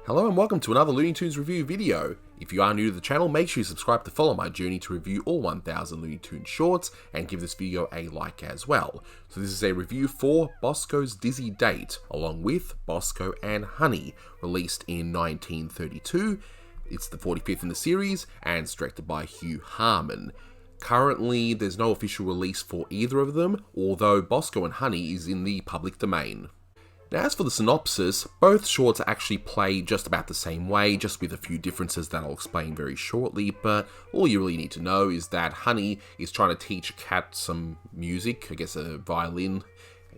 Hello and welcome to another Looney Tunes review video. If you are new to the channel, make sure you subscribe to follow my journey to review all 1000 Looney Tunes shorts and give this video a like as well. So this is a review for Bosko's Dizzy Date, along with Bosko and Honey, released in 1932. It's the 45th in the series and it's directed by Hugh Harman. Currently, there's no official release for either of them, although Bosko and Honey is in the public domain. Now, as for the synopsis, both shorts actually play just about the same way, just with a few differences that I'll explain very shortly, but all you really need to know is that Honey is trying to teach a cat some music, I guess a violin,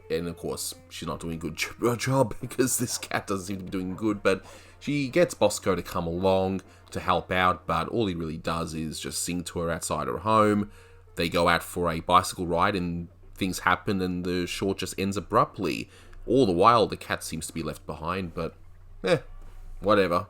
and of course, she's not doing a good job because this cat doesn't seem to be doing good, but she gets Bosko to come along to help out, but all he really does is just sing to her outside her home. They go out for a bicycle ride and things happen and the short just ends abruptly. All the while, the cat seems to be left behind, but whatever.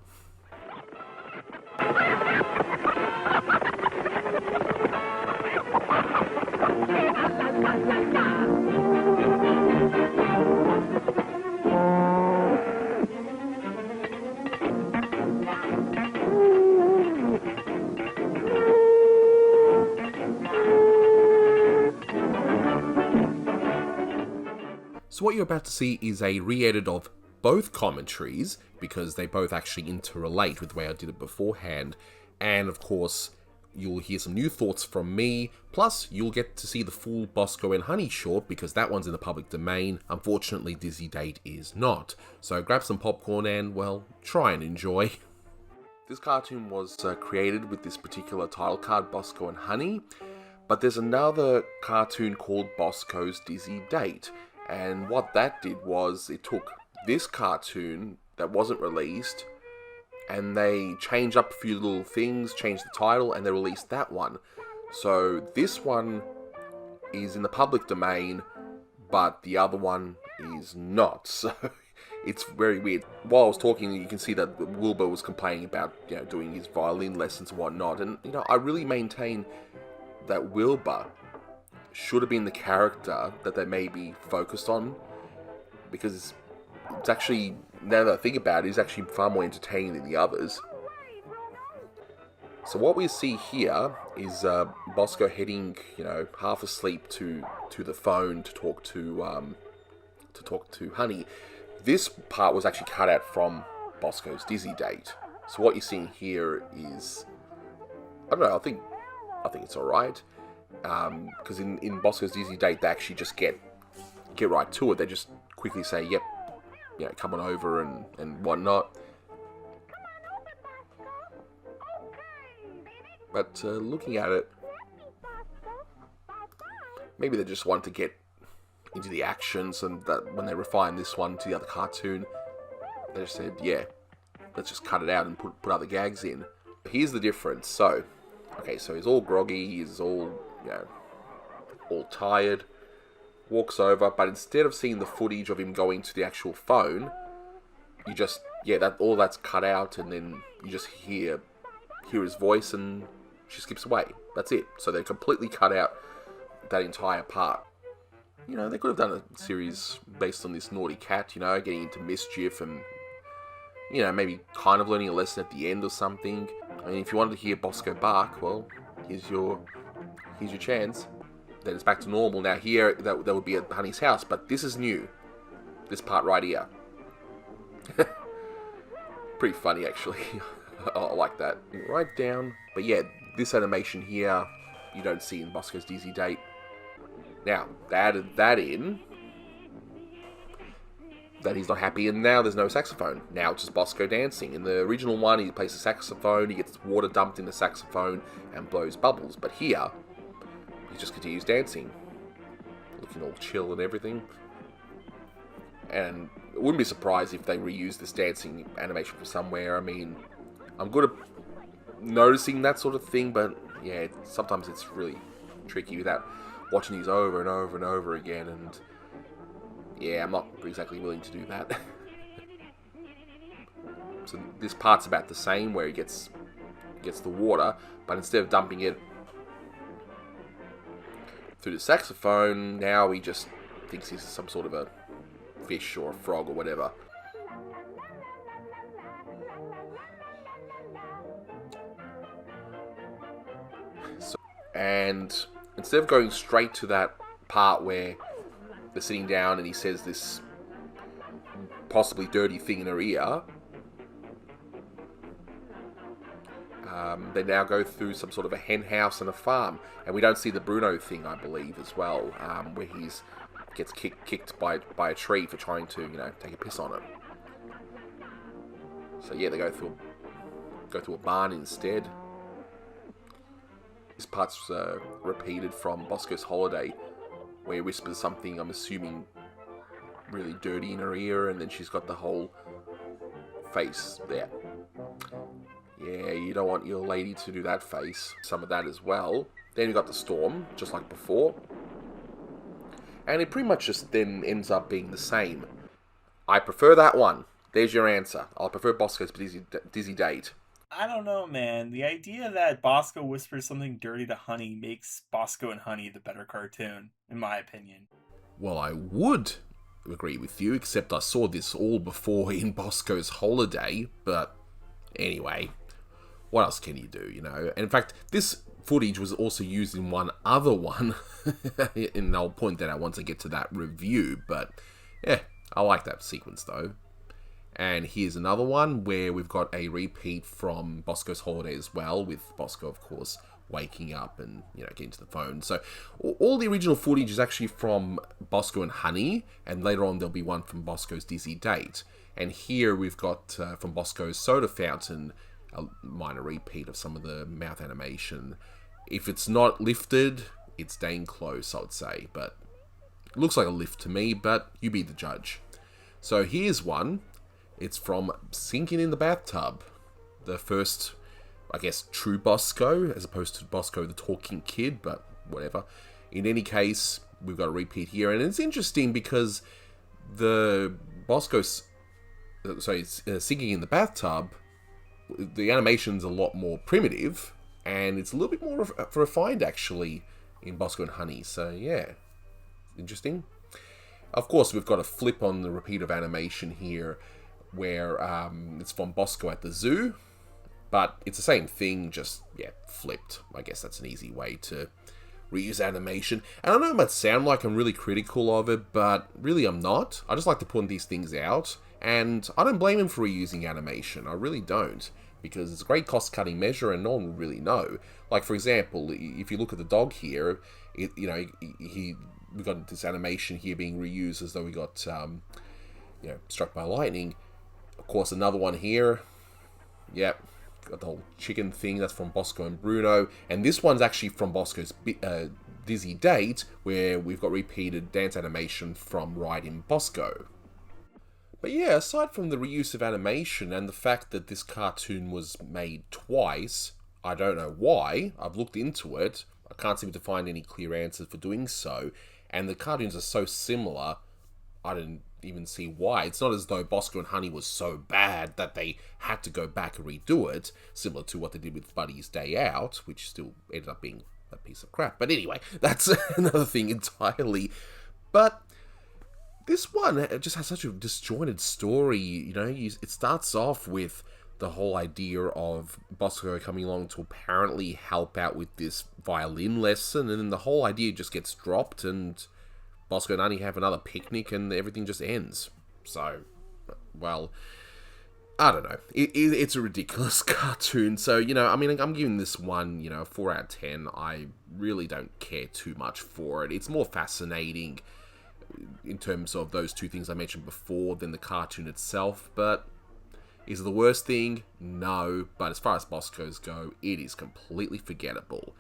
So what you're about to see is a re-edit of both commentaries, because they both actually interrelate with the way I did it beforehand. And of course, you'll hear some new thoughts from me, plus you'll get to see the full Bosko and Honey short, because that one's in the public domain. Unfortunately, Dizzy Date is not. So grab some popcorn and, well, try and enjoy. This cartoon was created with this particular title card, Bosko and Honey, but there's another cartoon called Bosko's Dizzy Date. And what that did was, it took this cartoon that wasn't released, and they changed up a few little things, changed the title, and they released that one. So this one is in the public domain, but the other one is not. So it's very weird. While I was talking, you can see that Wilbur was complaining about, doing his violin lessons and whatnot. And, I really maintain that Wilbur should have been the character that they maybe focused on, because it's actually, now that I think about it, it's actually far more entertaining than the others. So what we see here is Bosko heading, half asleep to the phone to talk to Honey. This part was actually cut out from Bosko's Dizzy Date. So what you're seeing here is, I don't know, I think it's alright. Because in Bosko's Dizzy Date, they actually just get right to it. They just quickly say, yep, come on over and whatnot. But looking at it, maybe they just want to get into the action, so that when they refine this one to the other cartoon, they just said, yeah, let's just cut it out and put other gags in. Here's the difference. So, okay, so he's all groggy, he's all all tired, walks over, but instead of seeing the footage of him going to the actual phone, you just, all that's cut out, and then you just hear his voice, and she skips away. That's it. So they completely cut out that entire part. They could have done a series based on this naughty cat, getting into mischief and, maybe kind of learning a lesson at the end or something. I mean, if you wanted to hear Bosko bark, well, here's your chance. Then it's back to normal. Now here, that would be at Honey's house, but this is new. This part right here. Pretty funny, actually. I like that. Right down. But yeah, this animation here, you don't see in Bosko's Dizzy Date. Now, they added that in, that he's not happy, and now there's no saxophone. Now it's just Bosko dancing. In the original one, he plays the saxophone, he gets water dumped in the saxophone, and blows bubbles. But here, he just continues dancing, looking all chill and everything. And I wouldn't be surprised if they reuse this dancing animation from somewhere. I mean, I'm good at noticing that sort of thing, but yeah, sometimes it's really tricky without watching these over and over and over again, and yeah, I'm not exactly willing to do that. So this part's about the same, where he gets the water, but instead of dumping it through the saxophone, now he just thinks he's some sort of a fish or a frog or whatever. And instead of going straight to that part where they're sitting down and he says this possibly dirty thing in her ear, they now go through some sort of a hen house and a farm. And we don't see the Bruno thing, I believe, as well, where he's gets kicked by a tree for trying to, take a piss on it. So yeah, they go through a barn instead. This part's repeated from Bosko's holiday, where he whispers something, I'm assuming, really dirty in her ear, and then she's got the whole face there. Yeah, you don't want your lady to do that face. Some of that as well. Then you got the storm, just like before. And it pretty much just then ends up being the same. I prefer that one. There's your answer. I'll prefer Bosko's dizzy date. I don't know, man. The idea that Bosko whispers something dirty to Honey makes Bosko and Honey the better cartoon, in my opinion. Well, I would agree with you, except I saw this all before in Bosko's holiday, but anyway, what else can you do, And in fact, this footage was also used in one other one, and I'll point that out once I get to that review, but yeah, I like that sequence though. And here's another one where we've got a repeat from Bosko's holiday as well, with Bosko, of course, waking up and, getting to the phone. So all the original footage is actually from Bosko and Honey, and later on there'll be one from Bosko's dizzy date. And here we've got from Bosko's soda fountain, a minor repeat of some of the mouth animation. If it's not lifted, it's dang close, I would say. But it looks like a lift to me, but you be the judge. So here's one. It's from Sinking in the Bathtub. The first, I guess, true Bosko, as opposed to Bosko the talking kid, but whatever. In any case, we've got a repeat here. And it's interesting because the Bosko's, Sinking in the Bathtub, the animation's a lot more primitive, and it's a little bit more refined, actually, in Bosko and Honey. So, yeah, interesting. Of course, we've got a flip on the repeat of animation here, where it's from Bosko at the zoo, but it's the same thing, just, flipped. I guess that's an easy way to reuse animation. And I know it might sound like I'm really critical of it, but really I'm not. I just like to point these things out, and I don't blame him for reusing animation. I really don't, because it's a great cost-cutting measure, and no one would really know. Like, for example, if you look at the dog here, we got this animation here being reused as though we got, struck by lightning. Of course, another one here. Yep, got the whole chicken thing. That's from Bosko and Bruno. And this one's actually from Bosko's dizzy date, where we've got repeated dance animation from Riding Bosko. But yeah, aside from the reuse of animation and the fact that this cartoon was made twice, I don't know why. I've looked into it. I can't seem to find any clear answers for doing so. And the cartoons are so similar, I didn't even see why. It's not as though Bosko and Honey was so bad that they had to go back and redo it, similar to what they did with Buddy's Day Out, which still ended up being a piece of crap. But anyway, that's another thing entirely. But this one just has such a disjointed story, it starts off with the whole idea of Bosko coming along to apparently help out with this violin lesson, and then the whole idea just gets dropped, and Bosko and Honey have another picnic, and everything just ends. So, well, I don't know. It's a ridiculous cartoon. So, I'm giving this one, a 4 out of 10. I really don't care too much for it. It's more fascinating in terms of those two things I mentioned before than the cartoon itself. But is it the worst thing? No. But as far as Boskos go, it is completely forgettable.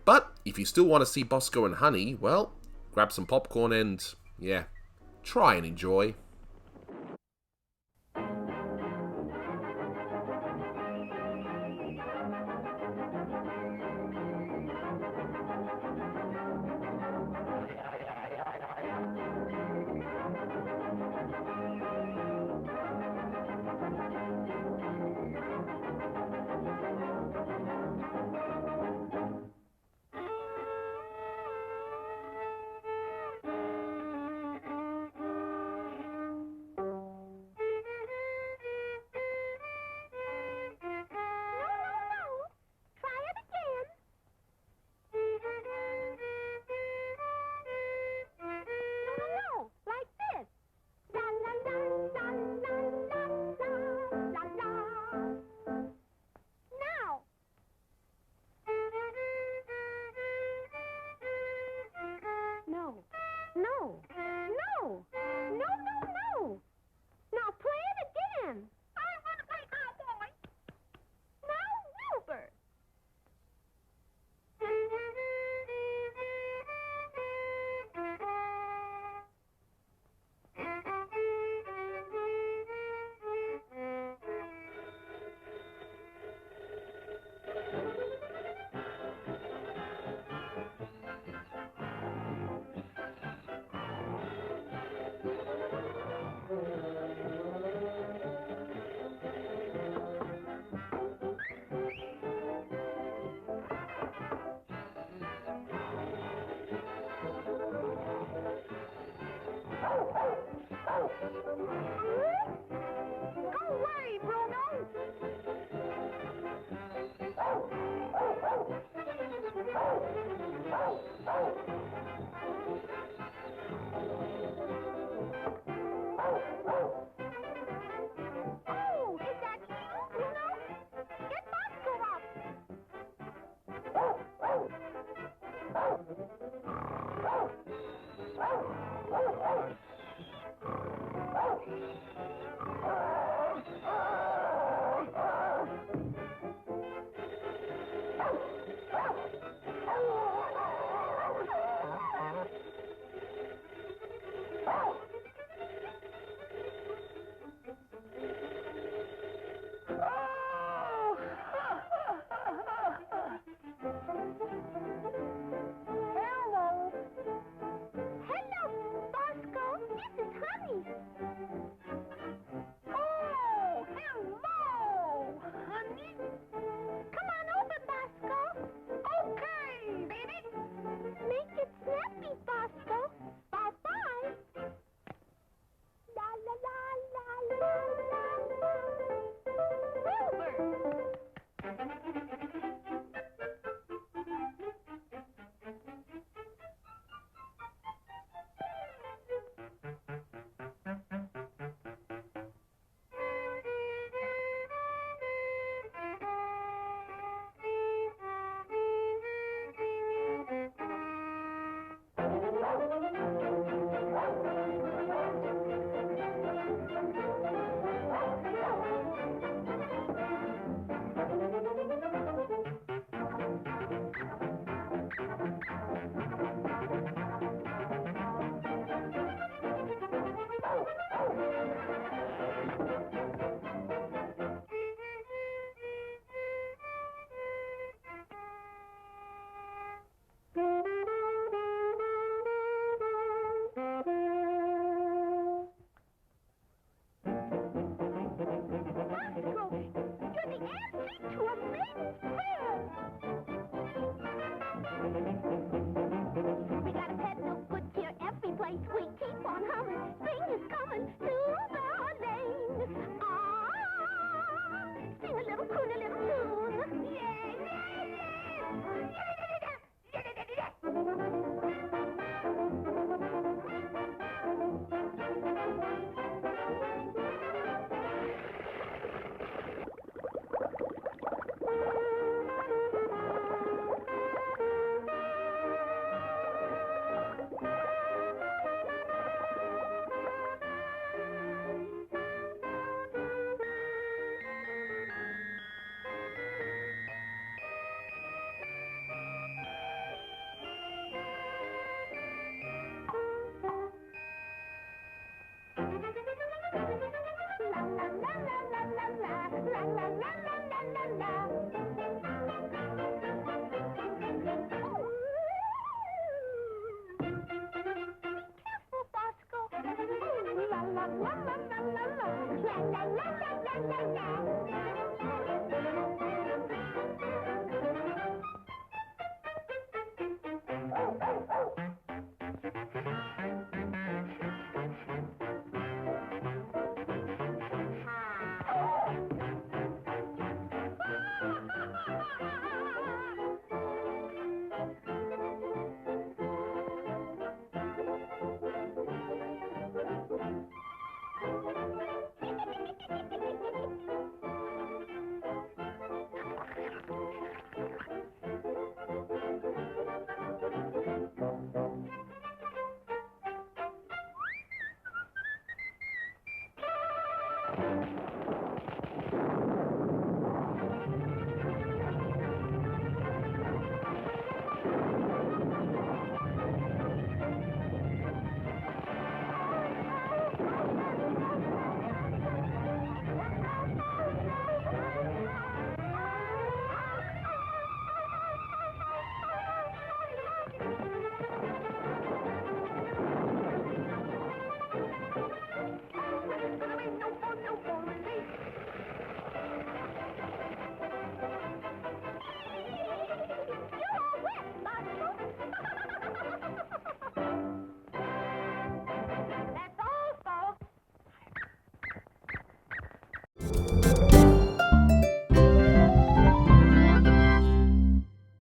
But if you still want to see Bosko and Honey, well, grab some popcorn and, try and enjoy. Go away, Bruno! Oh, is that you, Bruno? Get Bosko up! Hello. Hello, Bosko. This is Honey. Oh, hello, Honey. Come on over, Bosko. Okay, baby. Make it snappy, Bosko. Bye-bye. La la la la la la la. Silver. We got a pet no good cheer every place we keep on humming. Spring is coming to the lane. Ah, sing a little croon, a little tune. Yeah, yeah, la la la la la la la la la la la la.